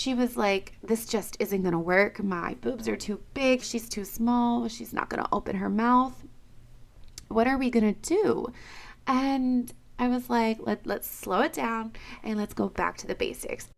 she was like, this just isn't going to work. My boobs are too big. She's too small. She's not going to open her mouth. What are we going to do? And I was like, let's slow it down and let's go back to the basics.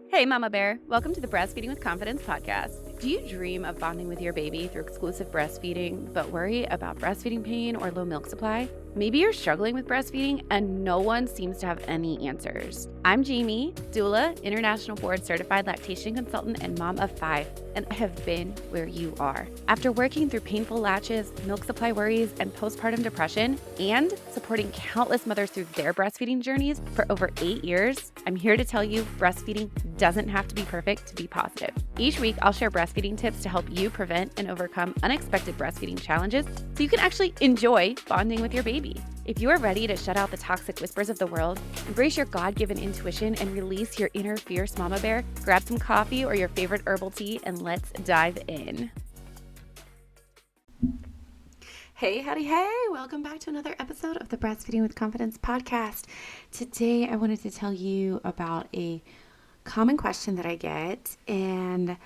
Hey, Mama Bear. Welcome to the Breastfeeding with Confidence podcast. Do you dream of bonding with your baby through exclusive breastfeeding, but worry about breastfeeding pain or low milk supply? Maybe you're struggling with breastfeeding and no one seems to have any answers. I'm Jaimie, doula, international board certified lactation consultant, and mom of 5, and I have been where you are. After working through painful latches, milk supply worries, and postpartum depression, and supporting countless mothers through their breastfeeding journeys for over 8 years, I'm here to tell you breastfeeding doesn't have to be perfect to be positive. Each week, I'll share breastfeeding tips to help you prevent and overcome unexpected breastfeeding challenges so you can actually enjoy bonding with your baby. If you are ready to shut out the toxic whispers of the world, embrace your God-given intuition, and release your inner fierce mama bear, grab some coffee or your favorite herbal tea and let's dive in. Hey, howdy, hey, welcome back to another episode of the Breastfeeding with Confidence podcast. Today, I wanted to tell you about a common question that I get, and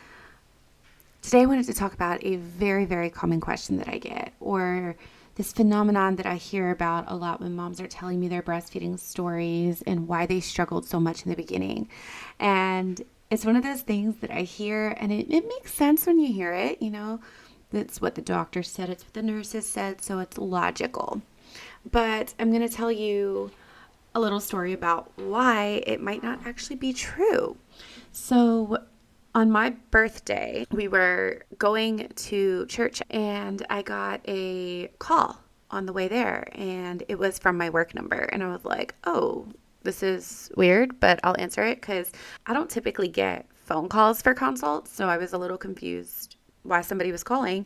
today I wanted to talk about a very, very common question that I get, or this phenomenon that I hear about a lot when moms are telling me their breastfeeding stories and why they struggled so much in the beginning. And it's one of those things that I hear, and it makes sense when you hear it, you know. That's what the doctor said, it's what the nurses said, so it's logical. But I'm going to tell you a little story about why it might not actually be true. So on my birthday, we were going to church and I got a call on the way there, and it was from my work number. And I was like, oh, this is weird, but I'll answer it because I don't typically get phone calls for consults. So I was a little confused why somebody was calling.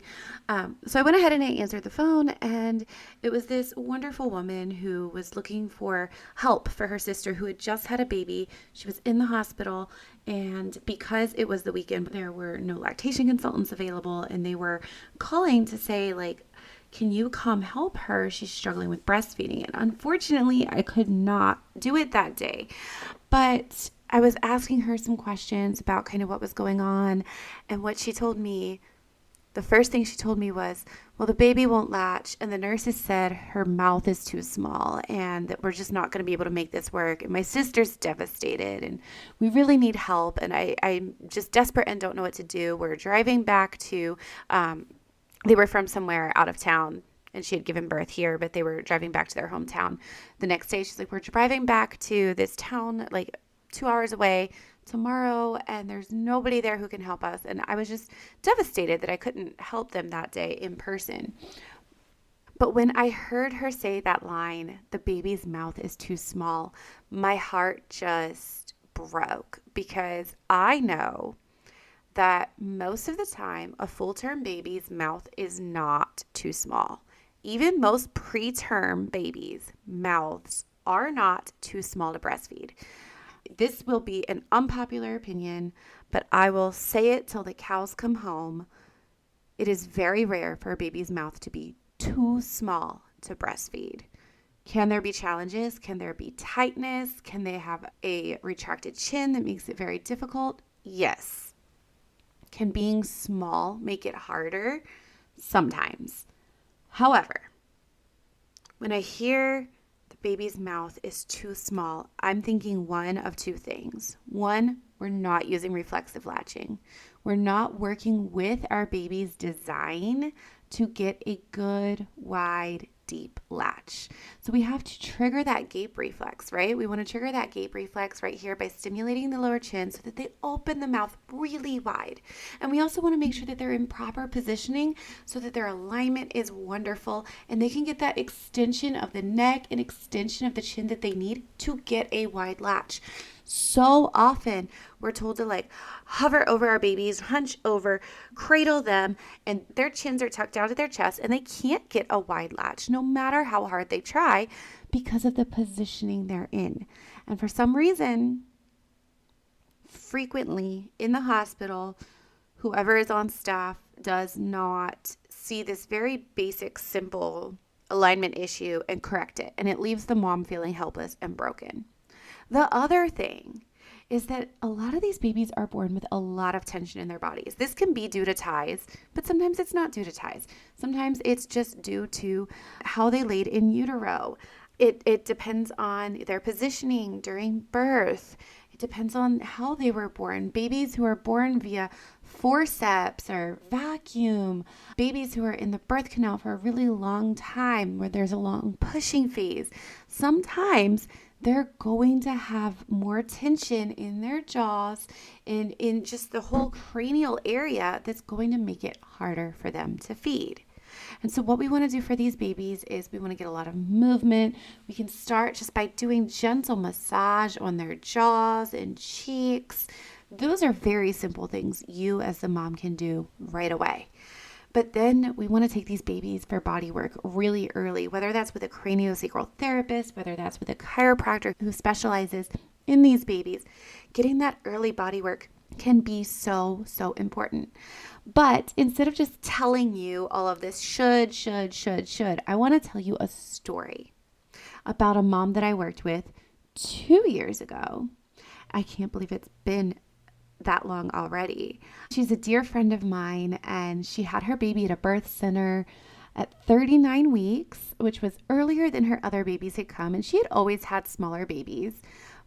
So I went ahead and I answered the phone, and it was this wonderful woman who was looking for help for her sister who had just had a baby. She was in the hospital, and because it was the weekend, there were no lactation consultants available, and they were calling to say, like, can you come help her? She's struggling with breastfeeding. And unfortunately, I could not do it that day. But I was asking her some questions about kind of what was going on, and what she told me, the first thing she told me was, well, the baby won't latch, and the nurses said her mouth is too small and that we're just not going to be able to make this work. And my sister's devastated and we really need help. And I'm just desperate and don't know what to do. We're driving back to, they were from somewhere out of town, and she had given birth here, but they were driving back to their hometown the next day. She's like, we're driving back to this town, like 2 hours away tomorrow, and there's nobody there who can help us. And I was just devastated that I couldn't help them that day in person. But when I heard her say that line, the baby's mouth is too small, my heart just broke, because I know that most of the time a full-term baby's mouth is not too small. Even most preterm babies' mouths are not too small to breastfeed. This will be an unpopular opinion, but I will say it till the cows come home. It is very rare for a baby's mouth to be too small to breastfeed. Can there be challenges? Can there be tightness? Can they have a retracted chin that makes it very difficult? Yes. Can being small make it harder? Sometimes. However, when I hear baby's mouth is too small, I'm thinking one of two things. One, we're not using reflexive latching. We're not working with our baby's design to get a good, wide, deep latch. So we have to trigger that gape reflex, right? We want to trigger that gape reflex right here by stimulating the lower chin so that they open the mouth really wide. And we also want to make sure that they're in proper positioning so that their alignment is wonderful and they can get that extension of the neck and extension of the chin that they need to get a wide latch. So often we're told to like hover over our babies, hunch over, cradle them, and their chins are tucked down to their chest and they can't get a wide latch no matter how hard they try because of the positioning they're in. And for some reason, frequently in the hospital, whoever is on staff does not see this very basic, simple alignment issue and correct it. And it leaves the mom feeling helpless and broken. The other thing is that a lot of these babies are born with a lot of tension in their bodies. This can be due to ties, but sometimes it's not due to ties. Sometimes it's just due to how they laid in utero. It depends on their positioning during birth. It depends on how they were born. Babies who are born via forceps or vacuum, babies who are in the birth canal for a really long time where there's a long pushing phase, sometimes they're going to have more tension in their jaws and in just the whole cranial area that's going to make it harder for them to feed. And so what we want to do for these babies is we want to get a lot of movement. We can start just by doing gentle massage on their jaws and cheeks. Those are very simple things you as the mom can do right away. But then we want to take these babies for body work really early, whether that's with a craniosacral therapist, whether that's with a chiropractor who specializes in these babies. Getting that early body work can be so important. But instead of just telling you all of this should, I want to tell you a story about a mom that I worked with 2 years ago. I can't believe it's been that long already. She's a dear friend of mine, and she had her baby at a birth center at 39 weeks, which was earlier than her other babies had come, and she had always had smaller babies.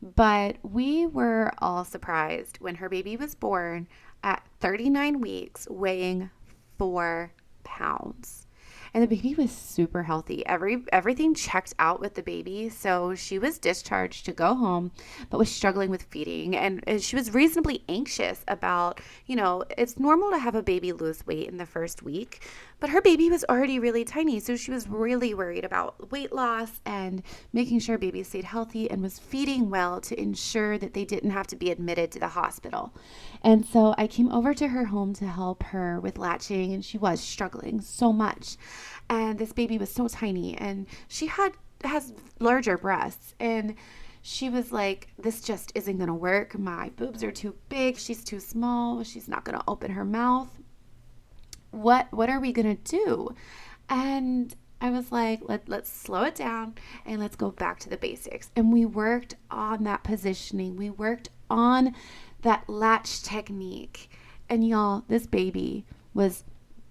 But we were all surprised when her baby was born at 39 weeks, weighing 4 pounds. And the baby was super healthy. Everything checked out with the baby. So she was discharged to go home, but was struggling with feeding. And she was reasonably anxious about, it's normal to have a baby lose weight in the first week, but her baby was already really tiny. So she was really worried about weight loss and making sure baby stayed healthy and was feeding well to ensure that they didn't have to be admitted to the hospital. And so I came over to her home to help her with latching, and she was struggling so much. And this baby was so tiny, and she has larger breasts, and she was like, this just isn't going to work. My boobs are too big. She's too small. She's not going to open her mouth. What are we going to do? And I was like, let's slow it down and let's go back to the basics. And we worked on that positioning. We worked on that latch technique. And y'all, this baby was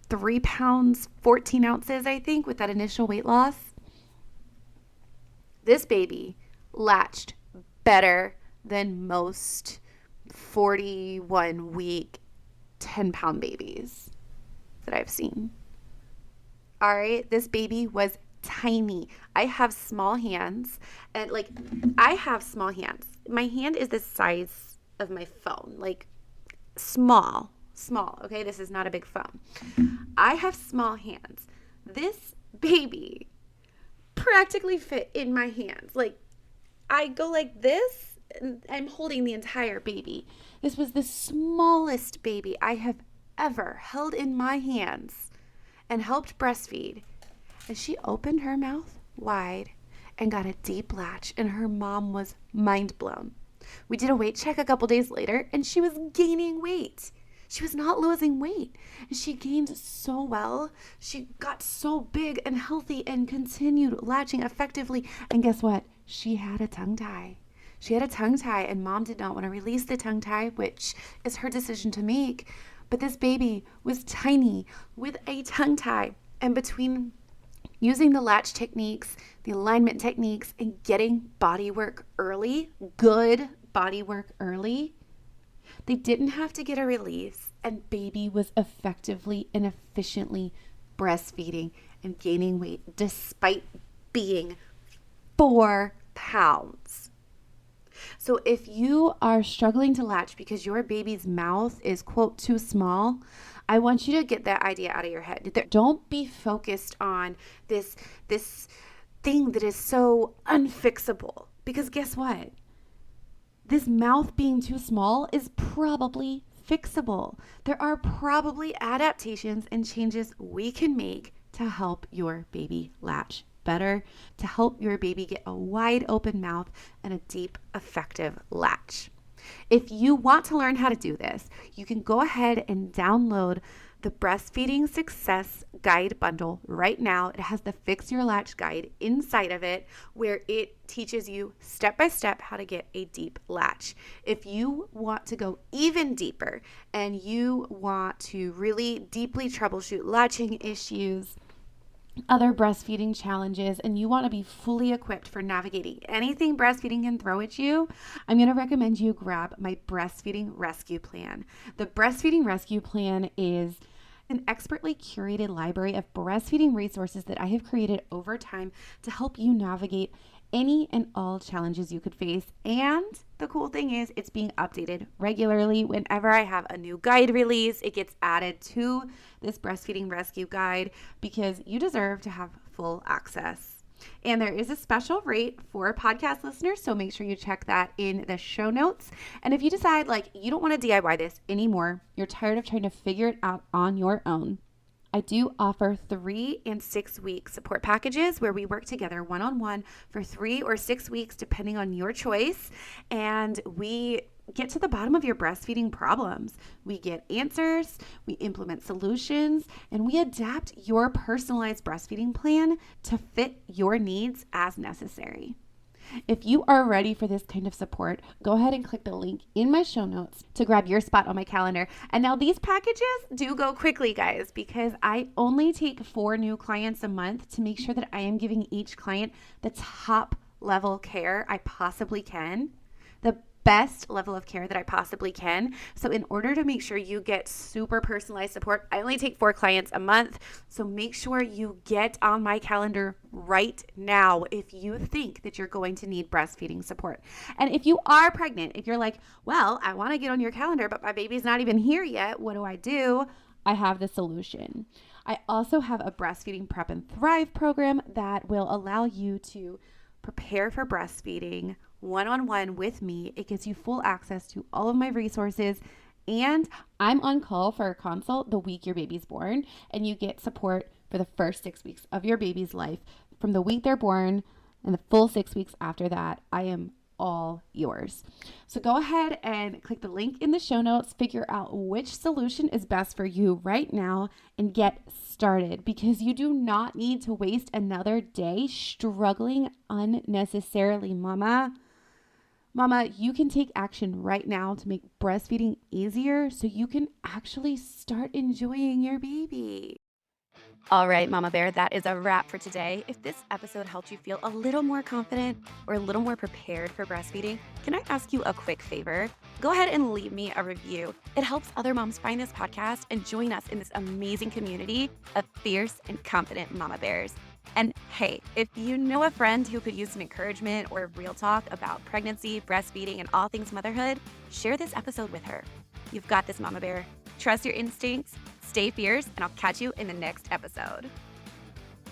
3 pounds, 14 ounces, I think, with that initial weight loss. This baby latched better than most 41-week, 10-pound babies that I've seen. All right, this baby was tiny. I have small hands, and I have small hands. My hand is the size of my phone, small, okay? This is not a big phone. I have small hands. This baby practically fit in my hands. I go like this, and I'm holding the entire baby. This was the smallest baby I have ever held in my hands and helped breastfeed. And she opened her mouth wide and got a deep latch, and her mom was mind blown. We did a weight check a couple days later, and she was gaining weight. She was not losing weight. And she gained so well. She got so big and healthy and continued latching effectively. And guess what? She had a tongue tie. She had a tongue tie, and mom did not want to release the tongue tie, which is her decision to make. But this baby was tiny with a tongue tie. And between using the latch techniques, the alignment techniques, and getting body work early, good body work early, they didn't have to get a release, and baby was effectively and efficiently breastfeeding and gaining weight despite being 4 pounds. So if you are struggling to latch because your baby's mouth is, quote, too small, I want you to get that idea out of your head. Don't be focused on this thing that is so unfixable, because guess what? This mouth being too small is probably fixable. There are probably adaptations and changes we can make to help your baby latch better, to help your baby get a wide open mouth and a deep, effective latch. If you want to learn how to do this, you can go ahead and download the Breastfeeding Success Guide bundle right now. It has the Fix Your Latch guide inside of it, where it teaches you step by step how to get a deep latch. If you want to go even deeper and you want to really deeply troubleshoot latching issues, other breastfeeding challenges, and you want to be fully equipped for navigating anything breastfeeding can throw at you, I'm going to recommend you grab my Breastfeeding Rescue Plan. The Breastfeeding Rescue Plan is an expertly curated library of breastfeeding resources that I have created over time to help you navigate any and all challenges you could face. And the cool thing is it's being updated regularly. Whenever I have a new guide release, it gets added to this Breastfeeding Rescue Guide because you deserve to have full access. And there is a special rate for podcast listeners, so make sure you check that in the show notes. And if you decide you don't want to DIY this anymore, you're tired of trying to figure it out on your own, I do offer 3 and 6 week support packages where we work together one-on-one for 3 or 6 weeks, depending on your choice. And we get to the bottom of your breastfeeding problems. We get answers, we implement solutions, and we adapt your personalized breastfeeding plan to fit your needs as necessary. If you are ready for this kind of support, go ahead and click the link in my show notes to grab your spot on my calendar. And now these packages do go quickly, guys, because I only take 4 new clients a month to make sure that I am giving each client the top level care I possibly can, the best level of care that I possibly can. So in order to make sure you get super personalized support, I only take 4 clients a month. So make sure you get on my calendar right now if you think that you're going to need breastfeeding support. And if you are pregnant, if you're like, well, I want to get on your calendar, but my baby's not even here yet, what do? I have the solution. I also have a breastfeeding prep and thrive program that will allow you to prepare for breastfeeding one-on-one with me. It gives you full access to all of my resources, and I'm on call for a consult the week your baby's born, and you get support for the first 6 weeks of your baby's life. From the week they're born and the full 6 weeks after that, I am all yours. So go ahead and click the link in the show notes, figure out which solution is best for you right now, and get started, because you do not need to waste another day struggling unnecessarily, mama. Mama, you can take action right now to make breastfeeding easier so you can actually start enjoying your baby. All right, Mama Bear, that is a wrap for today. If this episode helped you feel a little more confident or a little more prepared for breastfeeding, can I ask you a quick favor? Go ahead and leave me a review. It helps other moms find this podcast and join us in this amazing community of fierce and confident Mama Bears. And hey, if you know a friend who could use some encouragement or real talk about pregnancy, breastfeeding, and all things motherhood, share this episode with her. You've got this, Mama Bear. Trust your instincts, stay fierce, and I'll catch you in the next episode.